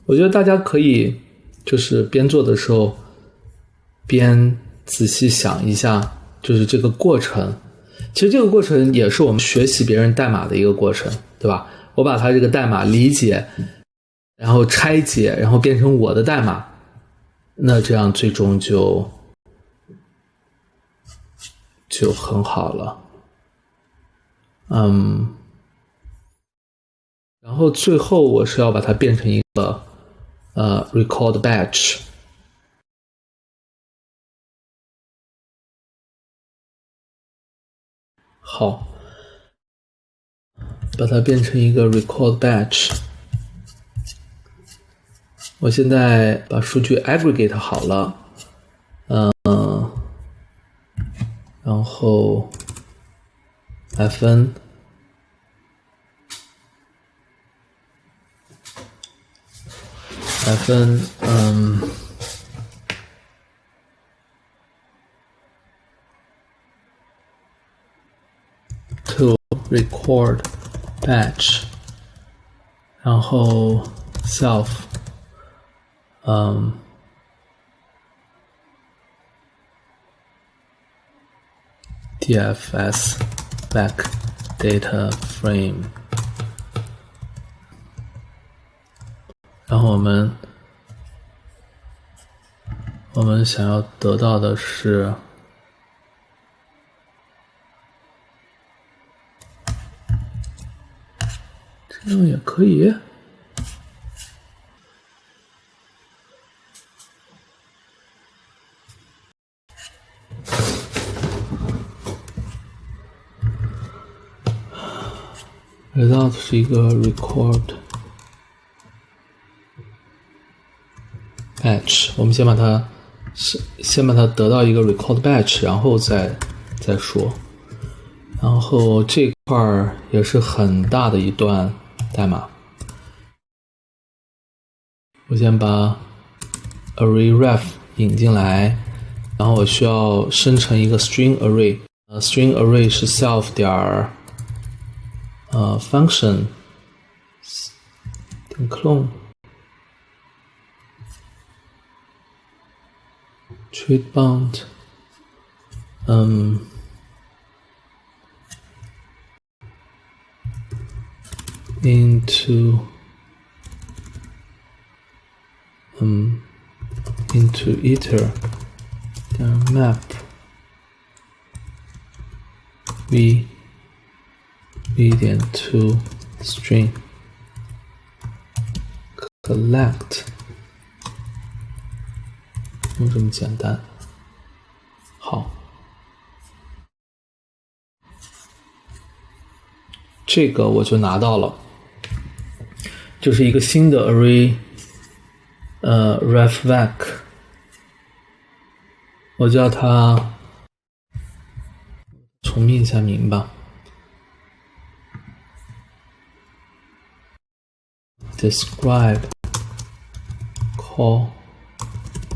我觉得大家可以就是边做的时候边仔细想一下，就是这个过程。其实这个过程也是我们学习别人代码的一个过程，对吧？我把它这个代码理解，然后拆解，然后变成我的代码，那这样最终就很好了。然后最后我是要把它变成一个record batch。好，把它变成一个 record batch。我现在把数据 aggregate 好了，然后fn to record batch， 然后 self dfs back data frame， 然后我们想要得到的是这样也可以。result 是一个 record batch， 我们先把它得到一个 record batch， 然后再说。然后这块也是很大的一段代码，我先把 arrayref 引进来，然后我需要生成一个 string array，string array 是 self 点function 点 clone trade bound into iter 点 map v 点 to string collect， 用这么简单。好，这个我就拿到了，就是一个新的 array refvec， 我叫它重命一下名吧 describe call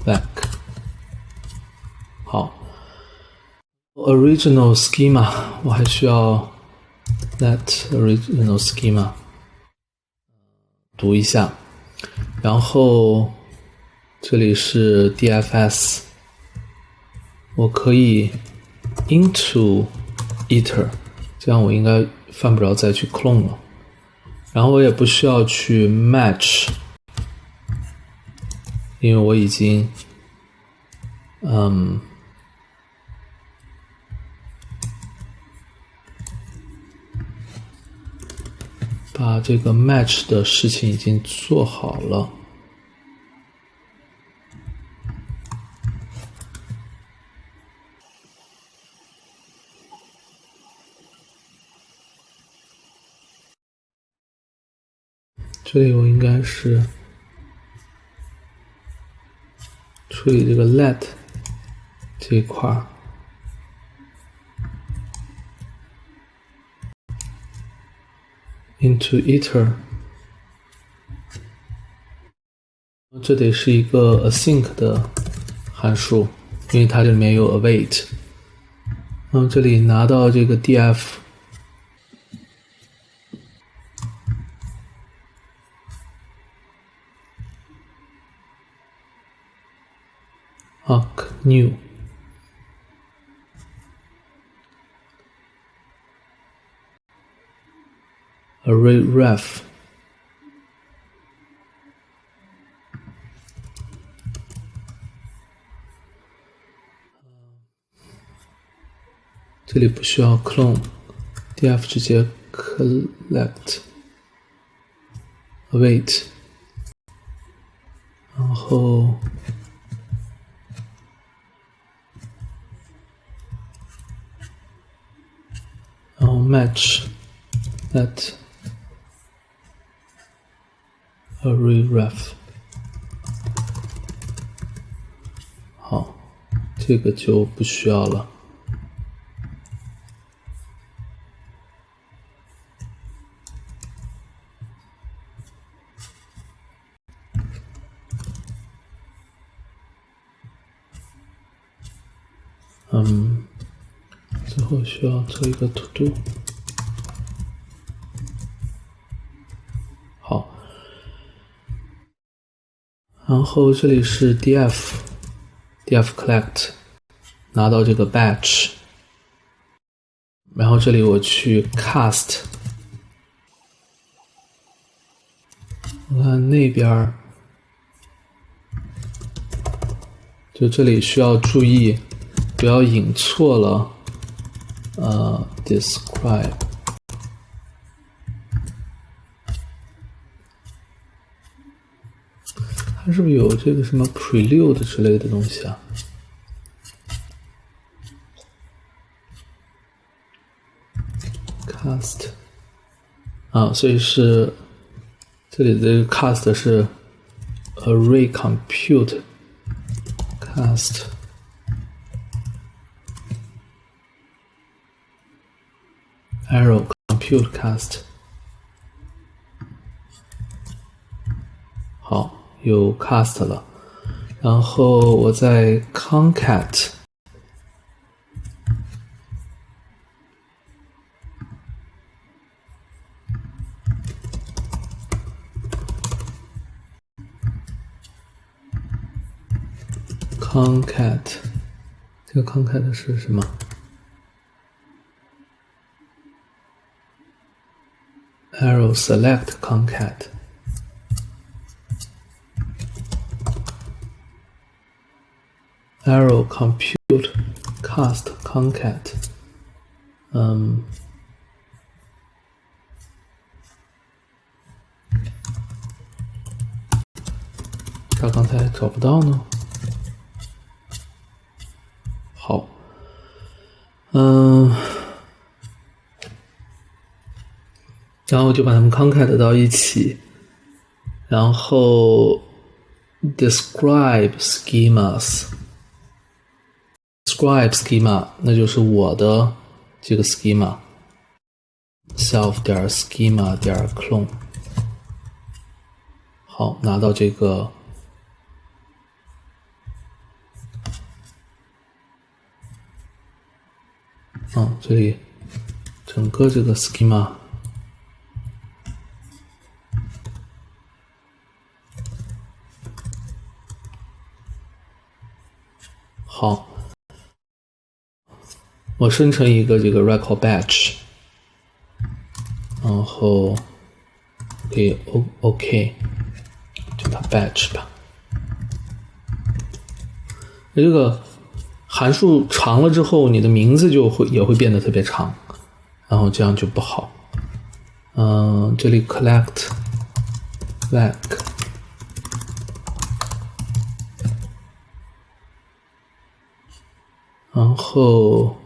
back。 好， original schema 我还需要 let original schema 读一下，然后这里是 DFS， 我可以 into iter， 这样我应该犯不着再去 clone 了。然后我也不需要去 match， 因为我已经把这个 match 的事情已经做好了。这里我应该是处理这个 let 这一块儿。into iter， 这得是一个 async 的函数，因为它这里面有 await。这里拿到这个 df， arc new array ref这里不需要 clone df 直接 collect await 然后match that array ref 好，这个就不需要了。最后需要做一个 to do。好，然后这里是 df collect， 拿到这个 batch， 然后这里我去 cast， 我看那边就这里需要注意不要引错了describe 它是不是有这个什么 prelude 之类的东西啊？cast 所以是这里的这个 cast 是 array compute cast arrow compute cast 好，有 cast 了，然后我再 concat这个 concat 是什么？arrow select concat arrow compute cast concat 它刚才找不到呢。好，然后就把它们 concat 到一起，然后 describe schema 那就是我的这个 schema self 点 schema 点 clone 好，拿到这个这里整个这个 schema 好，我生成一个这个 record batch， 然后可以 OK， 就把 batch 吧。这个函数长了之后，你的名字也会变得特别长，然后这样就不好。这里 collect flag， 然后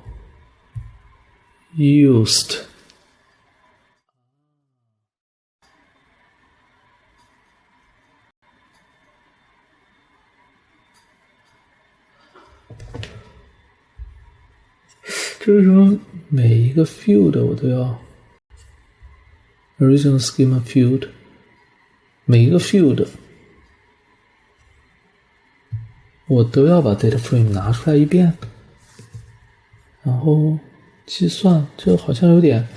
used。就是说每一个 field 我都要 original schema field， 每一个 field 我都要把 data frame 拿出来一遍，然后计算，这好像有点